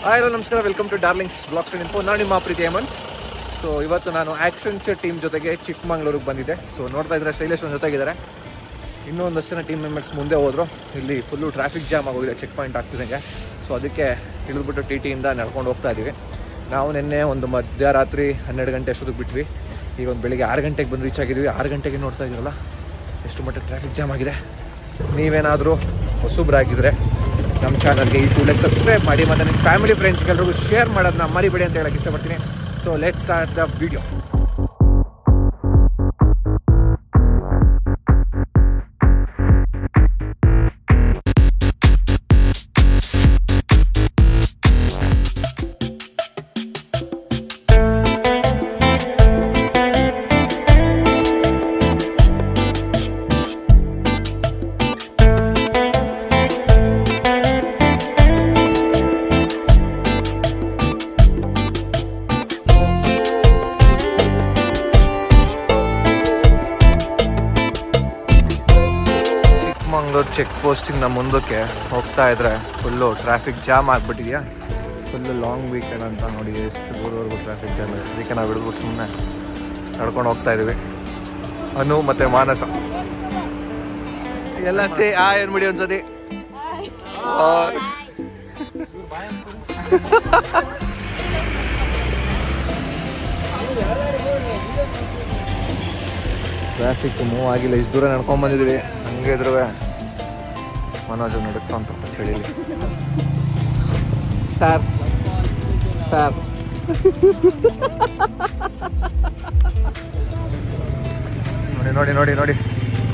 Hi hello ನಮಸ್ಕಾರ, welcome to Darlings blogs and info. ನಾನು ನಿಮ್ಮ ಪ್ರೀತಿ ಹೇಮಂತ್. ಸೊ ಇವತ್ತು ನಾನು ಆಕ್ಸೆಂಚರ್ ಟೀಮ್ ಜೊತೆಗೆ ಚಿಕ್ಕಮಂಗ್ಳೂರಿಗೆ ಬಂದಿದ್ದೆ. ಸೊ ನೋಡ್ತಾ ಇದ್ರೆ ಶೈಲೇಶ್ ಒಂದು ಜೊತೆಗಿದ್ದಾರೆ. ಇನ್ನೂ ಒಂದಷ್ಟು ಜನ ಟೀಮ್ ಮೆಂಬರ್ಸ್ ಮುಂದೆ ಹೋದರು. ಇಲ್ಲಿ ಫುಲ್ಲು ಟ್ರಾಫಿಕ್ ಜಾಮ್ ಆಗೋಗಿದೆ, ಚೆಕ್ ಪಾಯಿಂಟ್ ಆಗ್ತಿದ್ದಂಗೆ. ಸೊ ಅದಕ್ಕೆ ಇಳಿದ್ಬಿಟ್ಟು TTಯಿಂದ ನಡ್ಕೊಂಡು ಹೋಗ್ತಾ ಇದ್ದೀವಿ. ನಾವು ನಿನ್ನೆ ಒಂದು ಮಧ್ಯರಾತ್ರಿ 12 ಗಂಟೆ ಅಷ್ಟೊತ್ತಿಗೆ ಬಿಟ್ವಿ. ಈಗ ಒಂದು ಬೆಳಿಗ್ಗೆ 6 ಗಂಟೆಗೆ ಬಂದು ರೀಚ್ ಆಗಿದ್ವಿ. 6 ಗಂಟೆಗೆ ನೋಡ್ತಾ ಇದ್ದೀರಲ್ಲ ಎಷ್ಟು ಮಟ್ಟ ಟ್ರಾಫಿಕ್ ಜಾಮ್ ಆಗಿದೆ. ನೀವೇನಾದರೂ ಹೊಸಬ್ರಾಗಿದ್ದರೆ ನಮ್ಮ ಚಾನಲ್ಗೆ ಈ ಕೂಡಲೇ ಸಬ್ಸ್ಕ್ರೈಬ್ ಮಾಡಿ ಮತ್ತು ನಿಮ್ಮ ಫ್ಯಾಮಿಲಿ ಫ್ರೆಂಡ್ಸ್ಗೆಲ್ರಿಗೂ ಶೇರ್ ಮಾಡೋದನ್ನ ಮರಿಬೇಡಿ ಅಂತ ಹೇಳಕ್ಕೆ ಇಷ್ಟಪಡ್ತೀನಿ. So let's start the video. Chikmagalur check posting ನಮ್ಮ ಮುಂದಕ್ಕೆ ಹೋಗ್ತಾ ಇದ್ರೆ ಫುಲ್ಲು ಟ್ರಾಫಿಕ್ ಜಾಮ್ ಆಗಿಬಿಟ್ಟಿದೆಯಾ. ಫುಲ್ಲು ಲಾಂಗ್ ವೀಕೆಂಡ್ ಅಂತ ನೋಡಿ ಎಷ್ಟು ದೂರವರೆಗೂ ಟ್ರಾಫಿಕ್ ಜಾಮ್ ಇದೆ. ಅದಕ್ಕೆ ನಾವು ಹಿಡಿದ್ಬಿಟ್ಟು ಸುಮ್ಮನೆ ನಡ್ಕೊಂಡು ಹೋಗ್ತಾ ಇದ್ದೀವಿ. ಅನು ಮತ್ತು ಮಾನಸ ಎಲ್ಲ ಏನು ಬಿಡಿ ಒಂದ್ಸತಿ. ಟ್ರಾಫಿಕ್ ಮೂವ್ ಆಗಿಲ್ಲ, ಇಷ್ಟು ದೂರ ನಡ್ಕೊಂಡು ಬಂದಿದ್ದೀವಿ. ಹಂಗೆ ಇದ್ರೂ ಮನೋಜ್ ನಡುತ್ತಾ ಅಂತ ಚಳಿಲಿ. ಸರ್ ಸರ್ ನೋಡಿ ನೋಡಿ ನೋಡಿ ನೋಡಿ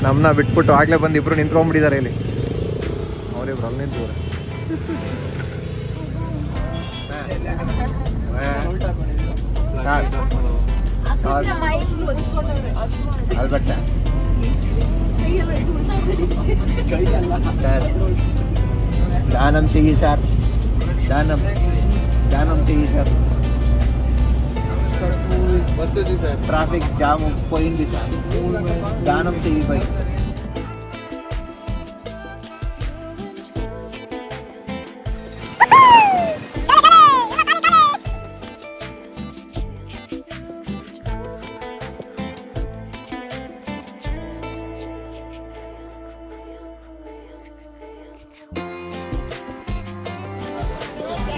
ನಮ್ಮನ್ನ ಬಿಟ್ಬಿಟ್ಟು ಆಗ್ಲೇ ಬಂದು ಇಬ್ರು ನಿಂತ್ಕೊಂಡ್ಬಿಟ್ಟಿದ್ದಾರೆ ಇಲ್ಲಿ. ಅವರಿಬ್ರು ಅಲ್ಲಿ ನಿಂತಿದ್ದಾರೆ. सर दानम चाहिए सर, दानम दानम चाहिए सर. ट्रैफिक जाम పోయింది सर, दानम चाहिए भाई.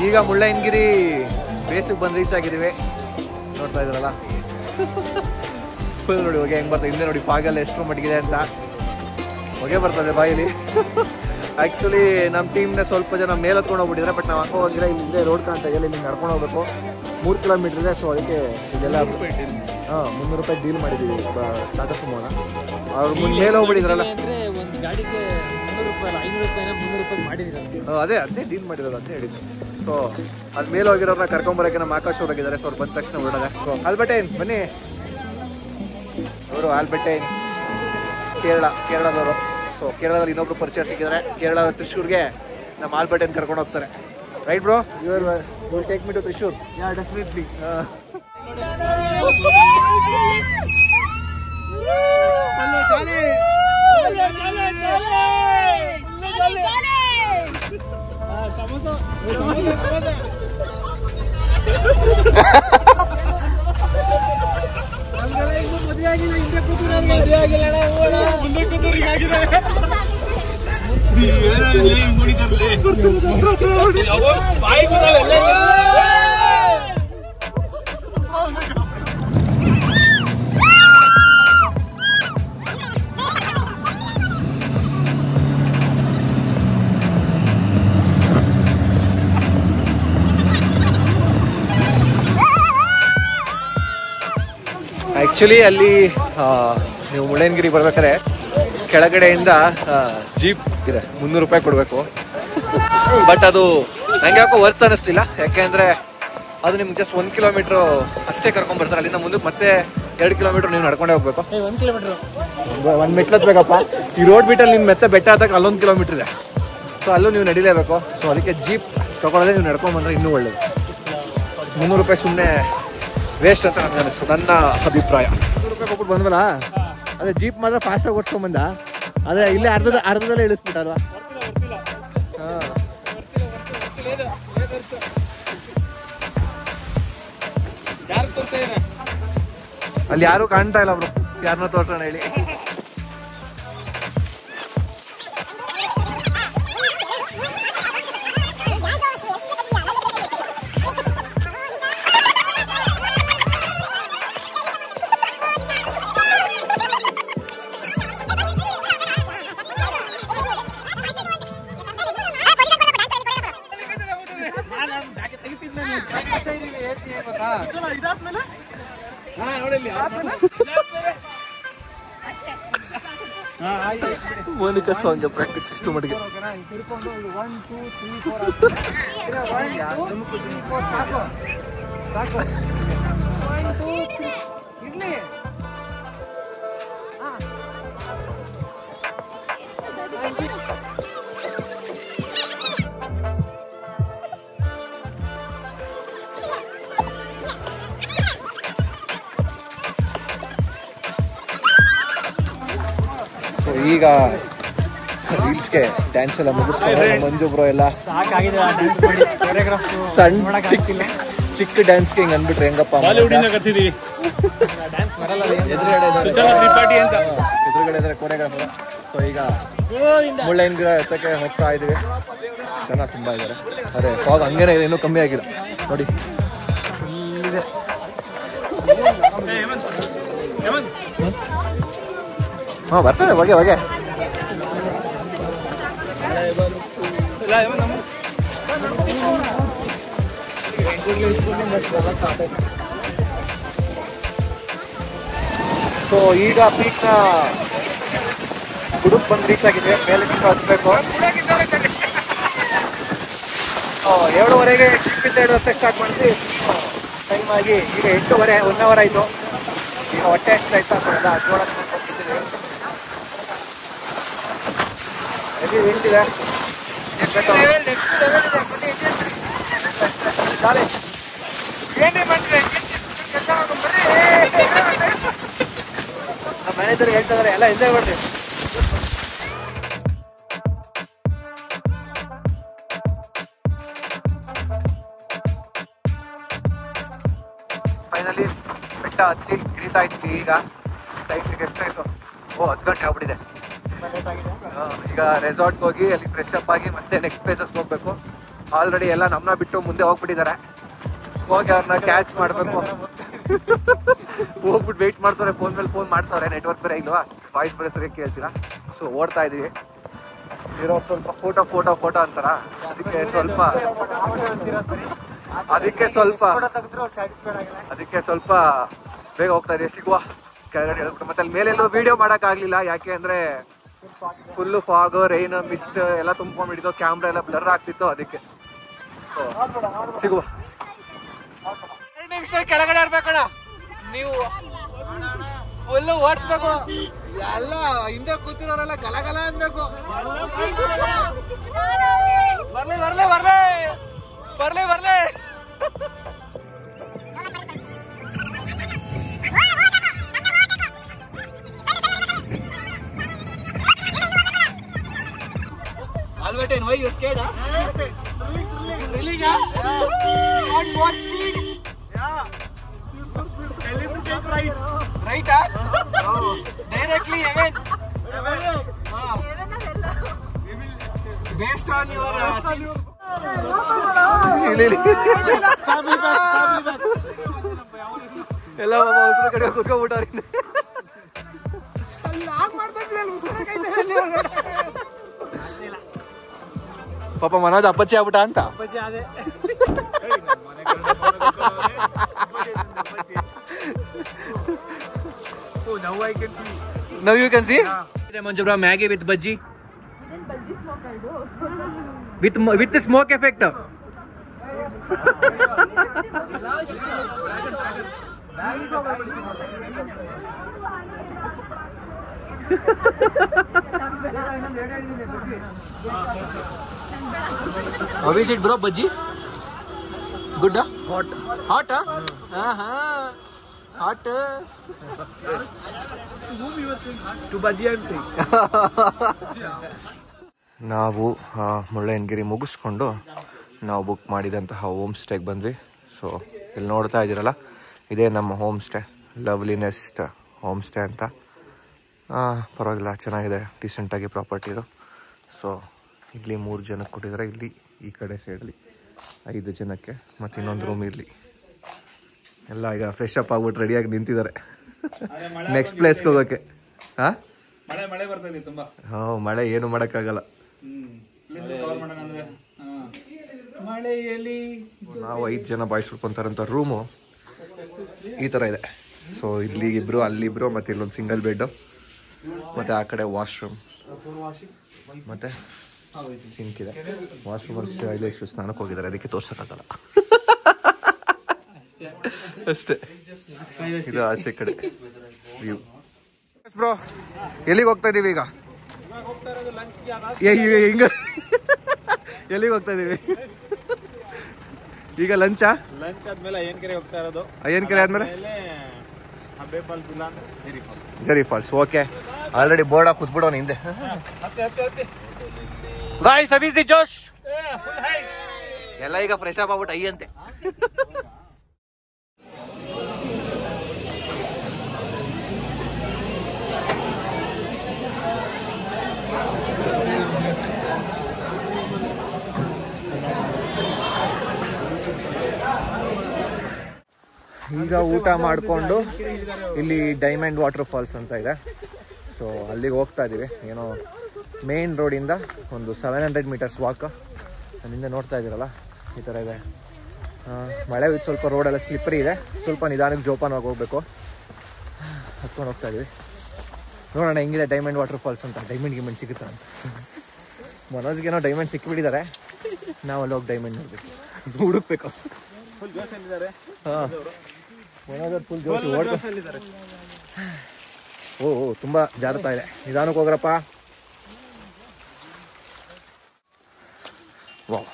ಈಗ ಮುಳ್ಳಯ್ಯನಗಿರಿ ಬೇಸಿಗೆ ಬಂದು ರೀಚ್ ಆಗಿದ್ದೀವಿ. ನೋಡ್ತಾ ಇದ್ರಲ್ಲ ಫುಲ್ ನೋಡಿ ಹೊಗೆ ಹೆಂಗೆ ಬರ್ತದೆ. ಹಿಂದೆ ನೋಡಿ ಫಾಗಲ್ಲಿ ಎಷ್ಟು ಮಟ್ಟಿಗಿದೆ ಅಂತ ಹೊಗೆ ಬರ್ತದೆ ಬಾಯಲ್ಲಿ. ಆ್ಯಕ್ಚುಲಿ ನಮ್ಮ ಟೀಮ್ನ ಸ್ವಲ್ಪ ಜನ ಮೇಲೆ ಹತ್ಕೊಂಡು ಹೋಗ್ಬಿಟ್ಟಿದ್ದಾರೆ. ಬಟ್ ನಾವು ಹಾಕೋ ಹೋಗಿಲ್ಲ. ಇಲ್ಲಿ ಹಿಂದೆ ರೋಡ್ ಕಾಣ್ತಾ ಇದೆಯಲ್ಲ, ಇಲ್ಲಿ ನಡ್ಕೊಂಡು ಹೋಗ್ಬೇಕು. 3 ಕಿಲೋಮೀಟ್ರ್ ಇದೆ. ಸೊ ಅದಕ್ಕೆ ಇದೆಲ್ಲ 300 ರೂಪಾಯಿ ಡೀಲ್ ಮಾಡಿದ್ದೀವಿ ಟಾಟಾ ಸುಮೋನ. ಅವ್ರು ಮೇಲೆ ಹೋಗ್ಬಿಟ್ಟಿದ್ರಲ್ಲ, ಅದೇ ಡೀಲ್ ಮಾಡಿರೋದು ಅಂತ ಹೇಳಿದ್ರು. ಸೊ ಅದು ಮೇಲೆ ಹೋಗಿರೋರನ್ನ ಕರ್ಕೊಂಬರೋಕೆ ನಮ್ಮ ಆಕಾಶ್ ಅವರಾಗಿದ್ದಾರೆ. ಸೊ ಅವ್ರು ಬಂದ ತಕ್ಷಣ ಹೊರಡೋದೆ. ಸೊ ಆಲ್ಬರ್ಟೈನ್ ಬನ್ನಿ. ಅವರು ಆಲ್ಬರ್ಟೈನ್ ಕೇರಳದವರು. ಸೊ ಕೇರಳದಲ್ಲಿ ಇನ್ನೊಬ್ರು ಪರಿಚಯ ಸಿಕ್ಕಿದ್ದಾರೆ. ಕೇರಳ ತ್ರಿಶೂರ್ಗೆ ನಮ್ಮ ಆಲ್ಬರ್ಟೈನ್ ಕರ್ಕೊಂಡು ಹೋಗ್ತಾರೆ. Right bro, you will take me to Thrissur? Yeah definitely. Actually ಅಲ್ಲಿ ನೀವು ಮುಳ್ಳಯ್ಯನಗಿರಿ ಬರ್ಬೇಕಾದ್ರೆ ಕೆಳಗಡೆಯಿಂದ ಜೀಪ್ ಇದೆ, 300 ರೂಪಾಯಿ ಕೊಡಬೇಕು. ಬಟ್ ಅದು ನಂಗೆ ಯಾಕೋ ವರ್ತ್ ಅನ್ನಿಸ್ಲಿಲ್ಲ. ಯಾಕೆಂದರೆ ಅದು ನಿಮ್ಗೆ ಜಸ್ಟ್ 1 ಕಿಲೋಮೀಟ್ರು ಅಷ್ಟೇ ಕರ್ಕೊಂಡ್ಬರ್ತಾರೆ. ಅಲ್ಲಿಂದ ಮುಂದಕ್ಕೆ ಮತ್ತೆ 2 ಕಿಲೋಮೀಟ್ರ್ ನೀವು ನಡ್ಕೊಂಡೇ ಹೋಗ್ಬೇಕು. 1 ಕಿಲೋಮೀಟ್ರ್ 1 ಮೆಟ್ಲು ಹತ್ಬೇಕಪ್ಪ. ಈ ರೋಡ್ ಬಿಟ್ಟಲ್ಲಿ ನಿಮ್ಮ ಮತ್ತೆ ಬೆಟ್ಟ ಹತ್ತಕ್ಕೆ ಅಲ್ಲೊಂದು ಕಿಲೋಮೀಟ್ರ್ ಇದೆ. ಸೊ ಅಲ್ಲೂ ನೀವು ನಡಿಲೇಬೇಕು. ಸೊ ಅದಕ್ಕೆ ಜೀಪ್ ತೊಗೊಳ್ಳೋದೇ ನೀವು ನಡ್ಕೊಂಡ್ಬಂದ್ರೆ ಇನ್ನೂ ಒಳ್ಳೇದು. 300 ರೂಪಾಯಿ ಸುಮ್ಮನೆ ವೇಸ್ಟ್ ಅಂತ ನನಗೆ ಅನಿಸ್ತು, ನನ್ನ ಅಭಿಪ್ರಾಯ. 100 ರೂಪಾಯಿ ಕೊಟ್ಬಿಟ್ಟು ಬಂದ್ವಲ್ಲ, ಅದೇ ಜೀಪ್ ಮಾತ್ರ ಫಾಸ್ಟಾಗಿ ಓಡಿಸ್ಕೊಂಬಂದ. ಅದೇ ಇಲ್ಲೇ ಅರ್ಧದಲ್ಲೇ ಇಳಿಸ್ಬಿಟ್ಟಲ್ವಾ? ಅಲ್ಲಿ ಯಾರು ಕಾಣ್ತಾ ಇಲ್ಲ ಬ್ರೋ, ಯಾರನ್ನ ತೋರ್ಸೋಣ ಹೇಳಿ. ಮೋನಿಕಾ ಸಾಂಗ್ ಪ್ರಾಕ್ಟೀಸ್ ಎಷ್ಟು ಮಟ್ಟಿಗೆ ಈಗ ರೀಲ್ಸ್ಗೆ ಡ್ಯಾನ್ಸ್ ಎಲ್ಲ ಮುಗಿಸ್ತಾರೆ ಮಂಜು ಬ್ರೋ ಎಲ್ಲ ಸಣ್ಣ ಚಿಕ್ಕ ಡ್ಯಾನ್ಸ್ಗೆ ಹಿಂಗೆ ಅಂದ್ಬಿಟ್ರೆ ಹೆಂಗಪ್ಪ ಎದುರುಗಡೆ ಇದ್ರೆ ಕೊರಿಯೋಗ್ರಾಫರ್. ಸೊ ಈಗ ಮುಳ್ಳಯ್ಯನ ಗಿಡ ಎತ್ತಕ್ಕೆ ಹೋಗ್ತಾ ಇದೀವಿ, ಜನ ತುಂಬ ಇದ್ದಾರೆ. ಅದೇ ಫಾಗ್ ಹಂಗೇನೆ ಇದೆ, ಇನ್ನೂ ಕಮ್ಮಿ ಆಗಿದೆ ನೋಡಿ. ಹಾಂ ಬರ್ತದೆ ಹೊಗೆ ಹೊಗೆ. ಸೊ ಈಗ ಪೀಕ್ನ ಗುಡುಕ್ ಬಂದು ರೀಚ್ ಆಗಿದೆ, ಮೇಲೆ ಹತ್ಬೇಕು. 7:30ಗೆ ಚಿಕ್ಕಿಂದ ರಸ್ತೆ ಸ್ಟಾರ್ಟ್ ಮಾಡಿದ್ವಿ. ಟೈಮ್ ಆಗಿ ಈಗ 8:30, 1 ಅವರ್ ಆಯಿತು. ಈಗ ಹೊಟ್ಟೆ ಹಚ್ಚಾಯ್ತಾ, ಸೊ ಎಲ್ಲ ಜೋಳ ಹೋಗ್ತಿದ್ದೀವಿ. ಎಲ್ಲಿ ನಿಂತಿದೆ ನಮ್ಮ ಮ್ಯಾನೇಜರ್ ಹೇಳ್ತಿದಾರೆ, ಎಲ್ಲ ಎಂಜಾಯ್ ಮಾಡ್ರಿ. ಫೈನಲಿ ಬೆಟ್ಟ ಹತ್ತಿ ಇಳಿತಾ ಇದ್ವಿ. ಈಗ ಟೈಮಿಗೆ ಎಷ್ಟಾಯ್ತು? 10 ಗಂಟೆ ಆಗ್ಬಿಟ್ಟಿದೆ. ಈಗ ರೆಸಾರ್ಟ್ಗೆ ಹೋಗಿ ಅಲ್ಲಿ ಫ್ರೆಶ್ ಅಪ್ ಆಗಿ ಮತ್ತೆ ನೆಕ್ಸ್ಟ್ ಪ್ಲೇಸಸ್ ಹೋಗ್ಬೇಕು. ಆಲ್ರೆಡಿ ಎಲ್ಲ ನಮ್ಮನ್ನ ಬಿಟ್ಟು ಮುಂದೆ ಹೋಗ್ಬಿಟ್ಟಿದ್ದಾರೆ. ಹೋಗಿ ಅವ್ರನ್ನ ಕ್ಯಾಚ್ ಮಾಡಬೇಕು. ಹೋಗ್ಬಿಟ್ಟು ವೆಯ್ಟ್ ಮಾಡ್ತಾರೆ, ಫೋನ್ ಮೇಲೆ ಫೋನ್ ಮಾಡ್ತಾರೆ. ನೆಟ್ವರ್ಕ್ ಬೇರೆ ಇಲ್ವಾ, ವಾಯ್ಸ್ ಬೇರೆ ಸರಿಯಾಗಿ ಕೇಳ್ತೀರಾ. ಸೊ ಓಡ್ತಾ ಇದೀವಿ. ಇರೋ ಸ್ವಲ್ಪ ಫೋಟೋ ಅಂತಾರ, ಅದಕ್ಕೆ ಸ್ವಲ್ಪ ಬೇಗ ಹೋಗ್ತಾ ಇದೀವಿ. ಸಿಗುವ ಕೆಳಗಡೆ ಹೇಳ್ಬೇಕು. ಮತ್ತೆ ಅಲ್ಲಿ ಮೇಲೆಲ್ಲೂ ವಿಡಿಯೋ ಮಾಡೋಕ್ಕಾಗಲಿಲ್ಲ, ಯಾಕೆ ಅಂದರೆ ಫುಲ್ಲು ಫಾಗು, ರೈನ್, ಮಿಸ್ಟ್ ಎಲ್ಲ ತುಂಬ್ಕೊಂಡ್ಬಿಟ್ಟಿದ್ದು, ಕ್ಯಾಮ್ರಾ ಎಲ್ಲ ಬ್ಲರ್ ಆಗ್ತಿತ್ತು. ಅದಕ್ಕೆ ಸಿಗುವ. 2 ನಿಮಿಷ ಕೆಳಗಡೆ ಇರ್ಬೇಕಣ್ಣ, ನೀವು ಫುಲ್ಲು ಓಡಿಸ್ಬೇಕು. ಎಲ್ಲ ಹಿಂದೆ ಕೂತಿರೋರೆಲ್ಲ ಗಲಗಲ ಅನ್ಬೇಕು. ಬರ್ಲಿ Albertine, why you scared? Thrilling, huh? On what speed? Yeah. Tell him to take right. Right, huh? Oh. Directly, Evan. Based on your scenes. Family back. ಎಲ್ಲ ಉಸಿರು ಕಡೆ ಕೂತ್ಕೊಂಡ್ಬಿಟ್ಟವ್ರಿ. ಪಾಪ ಮನೋಜ್ ಅಪ್ಪಚ್ಚಿ ಆಗ್ಬಿಟ್ಟ ಅಂತ. Now you can see. Manjubra Maggi with bhaji. With the smoke effect. How is it, bro? Bhaji? Good, huh? Hot, huh? Hot. To Bhaji, I'm saying. ನಾವು ಮುಳ್ಳಯ್ಯನಗಿರಿ ಮುಗಿಸ್ಕೊಂಡು ನಾವು book ಮಾಡಿದಂತಹ ಹೋಮ್ ಸ್ಟೇಗೆ ಬಂದ್ವಿ. ಸೊ ಇಲ್ಲಿ ನೋಡ್ತಾ ಇದ್ದೀರಲ್ಲ, ಇದೇ ನಮ್ಮ ಹೋಮ್ ಸ್ಟೇ, ಲವ್ಲಿನೆಸ್ಟ್ ಹೋಮ್ ಸ್ಟೇ ಅಂತ. ಪರವಾಗಿಲ್ಲ, ಚೆನ್ನಾಗಿದೆ, ಡೀಸೆಂಟಾಗಿ ಪ್ರಾಪರ್ಟಿ ಇದು. ಸೊ ಇಲ್ಲಿ 3 ಜನಕ್ಕೆ ಕೊಟ್ಟಿದ್ದಾರೆ, ಇಲ್ಲಿ ಈ ಕಡೆ ಸೈಡಲ್ಲಿ 5 ಜನಕ್ಕೆ, ಮತ್ತು ಇನ್ನೊಂದು ರೂಮ್ ಇರಲಿ. ಎಲ್ಲ ಈಗ ಫ್ರೆಶ್ ಅಪ್ ಆಗ್ಬಿಟ್ಟು ರೆಡಿಯಾಗಿ ನಿಂತಿದ್ದಾರೆ ನೆಕ್ಸ್ಟ್ ಪ್ಲೇಸ್ಗೆ ಹೋಗೋಕ್ಕೆ. ಹಾಂ, ಮಳೆ ಏನು ಮಾಡೋಕ್ಕಾಗಲ್ಲ. ನಾವು 5 ಜನ ಬಾಯ್ಸ್ ಉಳ್ಕೊಂತಾರಂತ ರೂಮು ಈ ಥರ ಇದೆ. ಸೊ ಇಲ್ಲಿ ಇಬ್ರು, ಅಲ್ಲಿಬ್ರು, ಮತ್ತು ಇಲ್ಲೊಂದು ಸಿಂಗಲ್ ಬೆಡ್ಡು, ಮತ್ತು ಆ ಕಡೆ ವಾಶ್ರೂಮ್, ಮತ್ತು ಸಿಂಕ್ ಇದೆ. ವಾಶ್ರೂಮಲ್ಲಿ ಶೈಲೇಶ್ ಸ್ನಾನಕ್ಕೆ ಹೋಗಿದ್ದಾರೆ, ಅದಕ್ಕೆ ತೋರ್ಸೋಕ್ಕಾಗಲ್ಲ ಅಷ್ಟೇ. ಇದು ಆಚೆ ಕಡೆ ವ್ಯೂ. ಬ್ರೋ, ಎಲ್ಲಿಗೆ ಹೋಗ್ತಾ ಇದೀವಿ ಈಗ? ಹಿಂಗ ಎಲ್ಲಿಗೆ ಹೋಗ್ತಾ ಇದೀವಿ ಈಗ? ಲಂಚಾ? ಲಂಚ್ ಆದ್ಮೇಲೆ ಅಯ್ಯನ್ಕೆರೆ ಹೋಗ್ತಾ ಇರೋದು. ಅಯ್ಯನ್ಕೆರೆ ಆದ್ಮೇಲೆ ಹಬ್ಬೆ ಫಾಲ್ಸ್ ಇಲ್ಲ ಅಂದ್ರೆ Jhari falls. Jhari falls, okay. Already board ಹಾಕಿ ಕೂತ್ಬಿಡೋಣ ಹಿಂದೆ. Guys, how is the josh? ಎಲ್ಲ ಈಗ ಫ್ರೆಶ್ ಅಪ್ ಆಗ್ಬಿಟ್ಟು ಅಯ್ಯಂತೆ. ಈಗ ಊಟ ಮಾಡಿಕೊಂಡು ಇಲ್ಲಿ ಡೈಮಂಡ್ ವಾಟರ್ ಫಾಲ್ಸ್ ಅಂತ ಇದೆ. ಸೊ ಅಲ್ಲಿಗೆ ಹೋಗ್ತಾ ಇದ್ದೀವಿ. ಏನೋ ಮೇನ್ ರೋಡಿಂದ ಒಂದು 700 ಮೀಟರ್ಸ್ ವಾಕ್. ಅಲ್ಲಿಂದ ನೋಡ್ತಾ ಇದ್ದೀರಲ್ಲ, ಈ ಥರ ಇದೆ. ಮಳೆ ಸ್ವಲ್ಪ ರೋಡೆಲ್ಲ ಸ್ಲಿಪ್ಪರಿ ಇದೆ, ಸ್ವಲ್ಪ ನಿಧಾನಕ್ಕೆ ಜೋಪಾನವಾಗಿ ಹೋಗ್ಬೇಕು. ಹತ್ಕೊಂಡು ಹೋಗ್ತಾ ಇದ್ದೀವಿ. ನೋಡೋಣ ಹೆಂಗಿದೆ ಡೈಮಂಡ್ ವಾಟರ್ ಫಾಲ್ಸ್ ಅಂತ. ಡೈಮಂಡ್ ಸಿಗುತ್ತಾ ಅಂತ. ಮನೋಜ್ಗೇನೋ ಡೈಮಂಡ್ ಸಿಕ್ಕಿಬಿಟ್ಟಿದ್ದಾರೆ, ನಾವು ಅಲ್ಲಿ ಹೋಗಿ ಡೈಮಂಡ್ ನೋಡ್ಬೇಕು, ಹುಡುಕ್ಬೇಕು. ಹಾಂ, ಫುಲ್ ಜೋಶ್ ಓಡ್ತಾರೆ. ಓ ತುಂಬ ಜಾರುತ್ತಾ ಇದೆ, ನಿಧಾನಕ್ಕೆ ಹೋಗ್ರಪ್ಪ. Wow,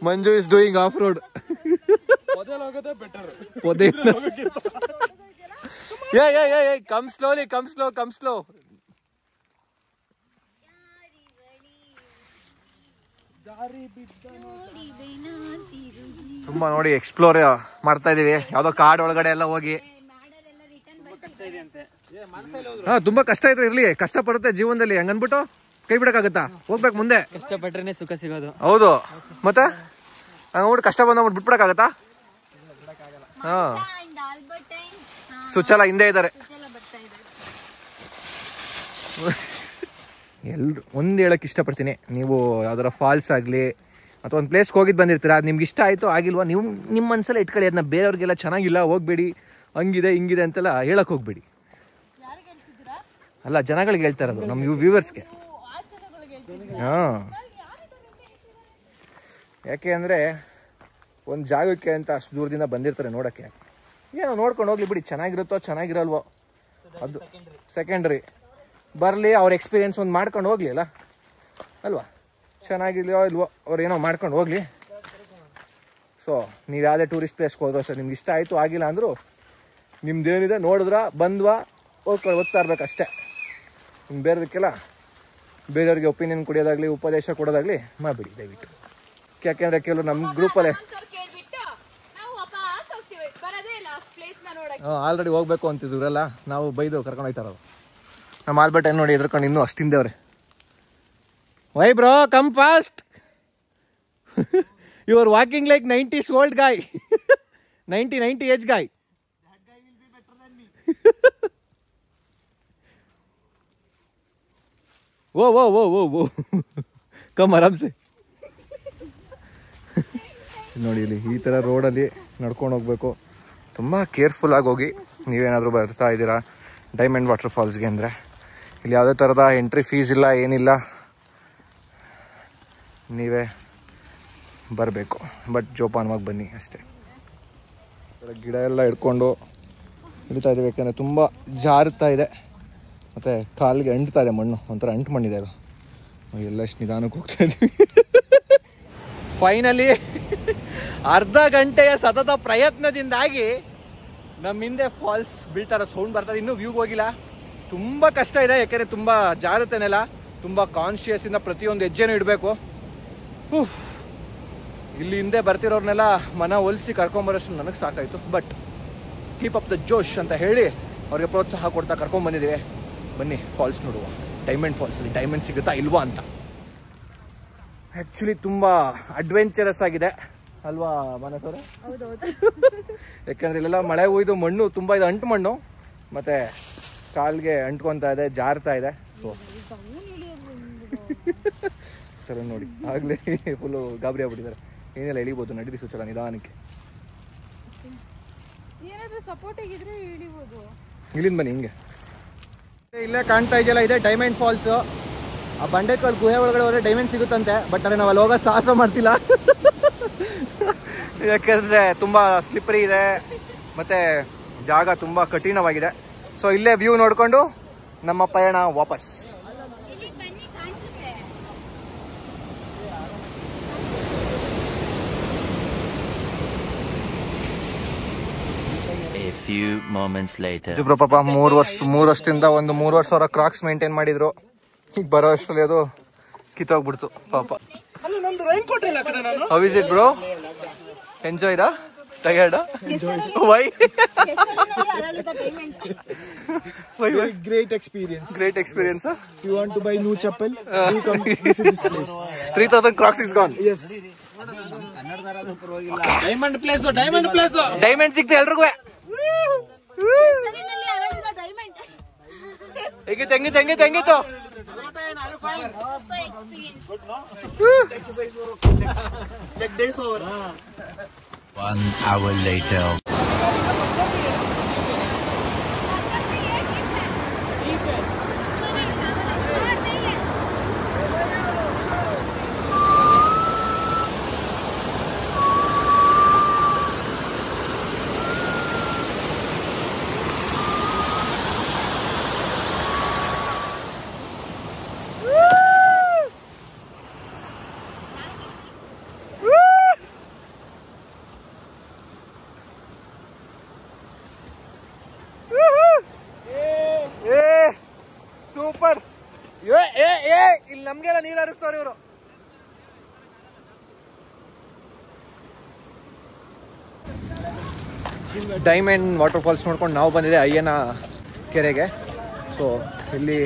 Manju is doing off road. Come slowly, come slow. ತುಂಬಾ ನೋಡಿ ಎಕ್ಸ್ಪ್ಲೋರ್ ಮಾಡ್ತಾ ಇದೀವಿ. ಯಾವ್ದೋ ಕಾಡ್ ಒಳಗಡೆ ಎಲ್ಲ ಹೋಗಿ. ಹಾ, ತುಂಬಾ ಕಷ್ಟ ಇದೆ. ಇರ್ಲಿ, ಕಷ್ಟ ಪಡುತ್ತೆ ಜೀವನದಲ್ಲಿ, ಹಂಗನ್ಬಿಟ್ಟು ಕೈ ಬಿಡಕ್ಕಾಗತ್ತಾ? ಹೋಗ್ಬೇಕು ಮುಂದೆ. ಕಷ್ಟಪಟ್ರೆ ಸುಖ ಸಿಗೋದು. ಹೌದು, ಮತ್ತೆ ಹಂಗ್ಬಿಟ್ಟು ಕಷ್ಟ ಬಂದ್ಬಿಟ್ಟು ಬಿಟ್ಬಿಡಕ್ಕಾಗತ್ತಾ? ಹಾ, ಸುಚಲ ಹಿಂದೆ ಇದ್ದಾರೆ. ಎಲ್ರು ಒಂದು ಹೇಳಕ್ ಇಷ್ಟಪಡ್ತೀನಿ, ನೀವು ಯಾವ್ದಾರ ಫಾಲ್ಸ್ ಆಗಲಿ ಅಥವಾ ಒಂದು ಪ್ಲೇಸ್ಗೆ ಹೋಗಿದ್ದು ಬಂದಿರ್ತೀರ, ಅದು ನಿಮ್ಗೆ ಇಷ್ಟ ಆಯಿತು ಆಗಿಲ್ವಾ, ನೀವು ನಿಮ್ಮ ಮನಸ್ಸಲ್ಲೇ ಇಟ್ಕೊಳ್ಳಿ. ಅದನ್ನ ಬೇರೆಯವ್ರಿಗೆಲ್ಲ ಚೆನ್ನಾಗಿಲ್ಲ, ಹೋಗ್ಬೇಡಿ, ಹಂಗಿದೆ ಹಿಂಗಿದೆ ಅಂತೆಲ್ಲ ಹೇಳಕ್ ಹೋಗ್ಬೇಡಿ. ಅಲ್ಲ, ಜನಗಳಿಗೆ ಹೇಳ್ತಾ ಇರೋದು, ನಮ್ಮ ವ್ಯೂವರ್ಸ್ಗೆ. ಹಾಂ, ಯಾಕೆ ಅಂದರೆ ಒಂದು ಜಾಗಕ್ಕೆ ಅಂತ ಅಷ್ಟು ದೂರದಿಂದ ಬಂದಿರ್ತಾರೆ ನೋಡೋಕ್ಕೆ. ಏನೋ ನೋಡ್ಕೊಂಡು ಹೋಗ್ಲಿ ಬಿಡಿ, ಚೆನ್ನಾಗಿರುತ್ತೋ ಚೆನ್ನಾಗಿರಲ್ವೋ ಅದು ಸೆಕೆಂಡ್ರಿ. ಬರಲಿ, ಅವ್ರ ಎಕ್ಸ್ಪೀರಿಯೆನ್ಸ್ ಒಂದು ಮಾಡ್ಕೊಂಡು ಹೋಗ್ಲಿ ಅಲ್ಲ ಅಲ್ವಾ? ಚೆನ್ನಾಗಿರ್ಲಿಯೋ ಇಲ್ವೋ ಅವ್ರು ಏನೋ ಮಾಡ್ಕೊಂಡು ಹೋಗ್ಲಿ. ಸೊ ನೀವು ಯಾವುದೇ ಟೂರಿಸ್ಟ್ ಪ್ಲೇಸ್ಗೆ ಹೋದ್ರೂ ಸರ್, ನಿಮ್ಗೆ ಇಷ್ಟ ಆಯಿತು ಆಗಿಲ್ಲ ಅಂದರೂ ನಿಮ್ದೇನಿದೆ ನೋಡಿದ್ರಾ ಬಂದ್ವಾ ಹೋಗ್ತಾ ಇರ್ಬೇಕಷ್ಟೇ. ನಿಮ್ಗೆ ಬೇರೆದಕ್ಕೆಲ್ಲ ಬೇರೆಯವ್ರಿಗೆ ಒಪಿನಿಯನ್ ಕೊಡೋದಾಗಲಿ ಉಪದೇಶ ಕೊಡೋದಾಗಲಿ ಮಾಡಬೇಡಿ ದಯವಿಟ್ಟು. ಯಾಕೆಂದರೆ ಕೆಲವರು ನಮ್ಮ ಗ್ರೂಪಲ್ಲೇ ಆಲ್ರೆಡಿ ಹೋಗ್ಬೇಕು ಅಂತಿದ್ರಲ್ಲ, ನಾವು ಬೈದು ಕರ್ಕೊಂಡು ಹೋಗ್ತಾ ಇರೋದು. ನಮ್ಮ ಆಲ್ಬರ್ಟ್ ಏನು ನೋಡಿ ಎದ್ರಕೊಂಡು ಇನ್ನೂ ಅಷ್ಟಿಂದೇವ್ರೆ. Why bro, come fast, you are walking like 90s old guy. 90 age guy. ಓ ಓ ಓ ಓ ಓ ಕಮ್ ಆರಾಮ್ಸೆ. ನೋಡಿ ಇಲ್ಲಿ ಈ ಥರ ರೋಡಲ್ಲಿ ನಡ್ಕೊಂಡು ಹೋಗ್ಬೇಕು. ತುಂಬ ಕೇರ್ಫುಲ್ಲಾಗಿ ಹೋಗಿ. ನೀವೇನಾದರೂ ಬರ್ತಾ ಇದ್ದೀರಾ ಡೈಮಂಡ್ ವಾಟರ್ ಫಾಲ್ಸ್ಗೆ ಅಂದರೆ, ಇಲ್ಲಿ ಯಾವುದೇ ಥರದ ಎಂಟ್ರಿ ಫೀಸ್ ಇಲ್ಲ, ಏನಿಲ್ಲ, ನೀವೇ ಬರಬೇಕು. ಬಟ್ ಜೋಪಾನವಾಗಿ ಬನ್ನಿ ಅಷ್ಟೇ. ಗಿಡ ಎಲ್ಲ ಹಿಡ್ಕೊಂಡು ಇಳಿತಾ ಇದ್ದೀವಿ, ಯಾಕೆಂದರೆ ತುಂಬ ಜಾರುತ್ತಾ ಇದೆ ಮತ್ತು ಕಾಲಿಗೆ ಅಂಟ್ತಾ ಇದೆ ಮಣ್ಣು, ಒಂಥರ ಅಂಟು ಮಣ್ಣಿದೆ ಅದು. ಎಲ್ಲ ಎಷ್ಟು ನಿಧಾನಕ್ಕೆ ಹೋಗ್ತಾ ಇದ್ದೀವಿ. ಫೈನಲಿ ಅರ್ಧ ಗಂಟೆಯ ಸತತ ಪ್ರಯತ್ನದಿಂದಾಗಿ ನಮ್ಮ ಹಿಂದೆ ಫಾಲ್ಸ್ ಬೀಳ್ತಾರ ಸೌಂಡ್ ಬರ್ತದೆ. ಇನ್ನೂ ವ್ಯೂಗೆ ಹೋಗಿಲ್ಲ. ತುಂಬ ಕಷ್ಟ ಇದೆ, ಯಾಕೆಂದರೆ ತುಂಬ ಜಾರುತ್ತೆ ನೆಲ. ತುಂಬ ಕಾನ್ಶಿಯಸ್ಸಿಂದ ಪ್ರತಿಯೊಂದು ಹೆಜ್ಜೆನೂ ಇಡಬೇಕು. ಇಲ್ಲಿ ಹಿಂದೆ ಬರ್ತಿರೋರ್ನೆಲ್ಲ ಮನ ಒಲಿಸಿ ಕರ್ಕೊಂಬರೋಷ್ಟು ನನಗೆ ಸಾಕಾಯಿತು. ಬಟ್ ಕೀಪ್ ಅಪ್ ದ ಜೋಶ್ ಅಂತ ಹೇಳಿ ಅವ್ರಿಗೆ ಪ್ರೋತ್ಸಾಹ ಕೊಡ್ತಾ ಕರ್ಕೊಂಬಂದಿದ್ದೀವಿ. ಬನ್ನಿ ಫಾಲ್ಸ್ ನೋಡುವ. ಡೈಮಂಡ್ ಫಾಲ್ಸಲ್ಲಿ ಡೈಮಂಡ್ ಸಿಗುತ್ತಾ ಇಲ್ವಾ ಅಂತ. ಆ್ಯಕ್ಚುಲಿ ತುಂಬ ಅಡ್ವೆಂಚರಸ್ ಆಗಿದೆ ಅಲ್ವಾ ಮನಸವ್ರೆ? ಯಾಕಂದರೆ ಇಲ್ಲೆಲ್ಲ ಮಳೆ ಹುಯ್ದು ಮಣ್ಣು ತುಂಬ ಇದೆ, ಅಂಟು ಮಣ್ಣು, ಮತ್ತು ಕಾಲ್ಗೆ ಅಂಟ್ಕೊತಾ ಇದೆ, ಜಾರ್ತಾ ಇದೆ. ಸೊ ಚಲೋ ನೋಡಿ, ಆಗಲೇ ಫುಲ್ಲು ಗಾಬರಿ ಆಗ್ಬಿಟ್ಟಿದ್ದಾರೆ. ಏನೆಲ್ಲ ಎಳಿಬೋದು, ನಡೀರಿ ಸುಚಲ ನಿಧಾನಕ್ಕೆ. ಇಲ್ಲಿಂದ ಬನ್ನಿ ಹಿಂಗೆ. ಇಲ್ಲೇ ಕಾಣ್ತಾ ಇದೆಯಲ್ಲ, ಇದೆ ಡೈಮಂಡ್ ಫಾಲ್ಸು. ಆ ಬಂಡೆಕಲ್ ಗುಹೆ ಒಳಗಡೆ ಹೋದ್ರೆ ಡೈಮಂಡ್ ಸಿಗುತ್ತಂತೆ. ಬಟ್ ಅದೇ ನಾವು ಅಲ್ಲಿ ಹೋಗೋ ಸಾಹಸ ಮಾಡ್ತಿಲ್ಲ. ಯಾಕೆಂದರೆ ತುಂಬ ಸ್ಲಿಪ್ಪರಿ ಇದೆ ಮತ್ತು ಜಾಗ ತುಂಬ ಕಠಿಣವಾಗಿದೆ. ಸೊ ಇಲ್ಲೇ ವ್ಯೂ ನೋಡಿಕೊಂಡು ನಮ್ಮ ಪಯಣ ವಾಪಸ್. A few moments later. ಜುಬ್ರ ಪಾಪ 3 ವರ್ಷದಿಂದ ಒಂದು 3 ವರ್ಷ ಕ್ರಾಕ್ಸ್ ಮೇಂಟೈನ್ ಮಾಡಿದ್ರು. ಈಗ ಬರೋ ಅಷ್ಟರಲ್ಲಿ ಅದು ಕಿತ್ತೋಗ್ಬಿಡ್ತು ಪಾಪ. How is it bro? Enjoy ದಾ? Tired? Why? Great experience. Great experience. If you want to buy new chappal, you come visit this place. 3000 Crocs is gone. Yes. Diamond place diamond ಸಿಕ್ತು ಎಲ್ರಿಗೂ. ಹೆಂಗಿತ್ತು ಹೆಂಗಿತ್ತು ಹೆಂಗಿತ್ತು ಹೆಂಗಿತ್ತು? Leg days over. 1 hour later. Super. ಇಲ್ಲಿ ನಮ್ಗೆಲ್ಲ ನೀರು ಹರಿಸ್ತಾರೆ ಇವರು. ಡೈಮಂಡ್ ವಾಟರ್ ಫಾಲ್ಸ್ ನೋಡ್ಕೊಂಡು ನಾವು ಬಂದಿದೆ ಅಯ್ಯನ ಕೆರೆಗೆ. ಸೊ ಇಲ್ಲಿ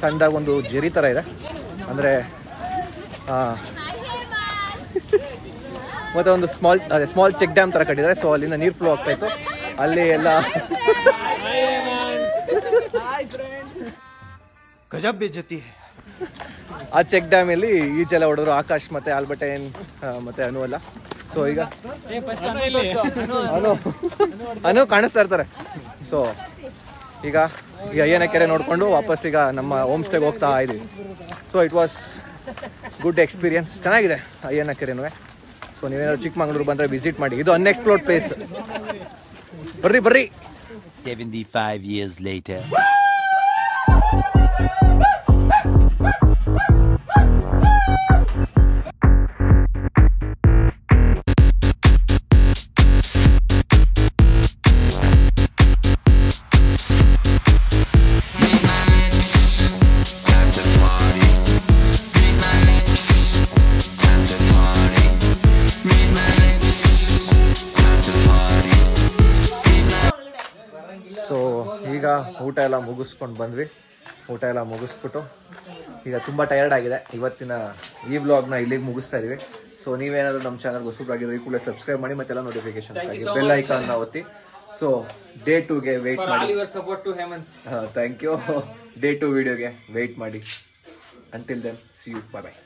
ಸಣ್ಣದಾಗ ಒಂದು ಜರಿ ಥರ ಇದೆ, ಅಂದರೆ ಮತ್ತೆ ಒಂದು ಸ್ಮಾಲ್ ಚೆಕ್ ಡ್ಯಾಮ್ ಥರ ಕಟ್ಟಿದ್ದಾರೆ. ಸೊ ಅಲ್ಲಿಂದ ನೀರು ಫ್ಲೋ ಆಗ್ತಾ ಇತ್ತು. ಅಲ್ಲಿ ಎಲ್ಲ ಗಜಬ್ ಬೇಜತಿ. ಆ ಚೆಕ್ ಡ್ಯಾಮ್ ಅಲ್ಲಿ ಈಜೆಲ್ಲ ಹೊಡೆದ್ರು ಆಕಾಶ್ ಮತ್ತೆ ಆಲ್ಬರ್ಟೈನ್ ಮತ್ತೆ ಅನು ಎಲ್ಲ. ಸೊ ಈಗ ಅನು ಕಾಣಿಸ್ತಾ ಇರ್ತಾರೆ. ಸೊ ಈಗ ಈ ಅಯ್ಯನ ಕೆರೆ ನೋಡ್ಕೊಂಡು ವಾಪಸ್ ಈಗ ನಮ್ಮ ಹೋಮ್ ಸ್ಟೇಗೆ ಹೋಗ್ತಾ ಇದೀವಿ. So it was good experience. ಚೆನ್ನಾಗಿದೆ ಅಯ್ಯನ ಕೆರೆನೂ. ಸೊ ನೀವೇನಾದ್ರು ಚಿಕ್ಕಮಂಗ್ಳೂರು ಬಂದ್ರೆ ವಿಸಿಟ್ ಮಾಡಿ. ಇದು ಅನ್ಎಕ್ಸ್ಪ್ಲೋರ್ಡ್ ಪ್ಲೇಸ್. ಬರ್ರಿ 75 years later. ಸೊ ಈಗ ಊಟ ಎಲ್ಲ ಮುಗಿಸ್ಕೊಂಡು ಬಂದ್ವಿ. ಊಟ ಎಲ್ಲ ಮುಗಿಸ್ಬಿಟ್ಟು ಈಗ ತುಂಬ ಟಯರ್ಡ್ ಆಗಿದೆ. ಇವತ್ತಿನ ಈ ವ್ಲಾಗ್ನ ಇಲ್ಲಿಗೆ ಮುಗಿಸ್ತಾ ಇದೀವಿ. ಸೊ ನೀವೇನಾದರೂ ನಮ್ಮ ಚಾನಲ್ಗೆ ಹೊಸಬ್ರಾಗಿದ್ರೆ ಈ ಕೂಡ ಸಬ್ಸ್ಕ್ರೈಬ್ ಮಾಡಿ, ಮತ್ತೆಲ್ಲ ನೋಟಿಫಿಕೇಶನ್ ಆಗಿ ಬೆಲ್ ಐಕಾನ್ನ ಒತ್ತಿ. ಸೊ ಡೇ 2ಗೆ ವೆಯ್ಟ್ ಮಾಡಿ. Thank you. ಡೇ 2 ವಿಡಿಯೋಗೆ ವೆಯ್ಟ್ ಮಾಡಿ. Until then see you. Bye bye.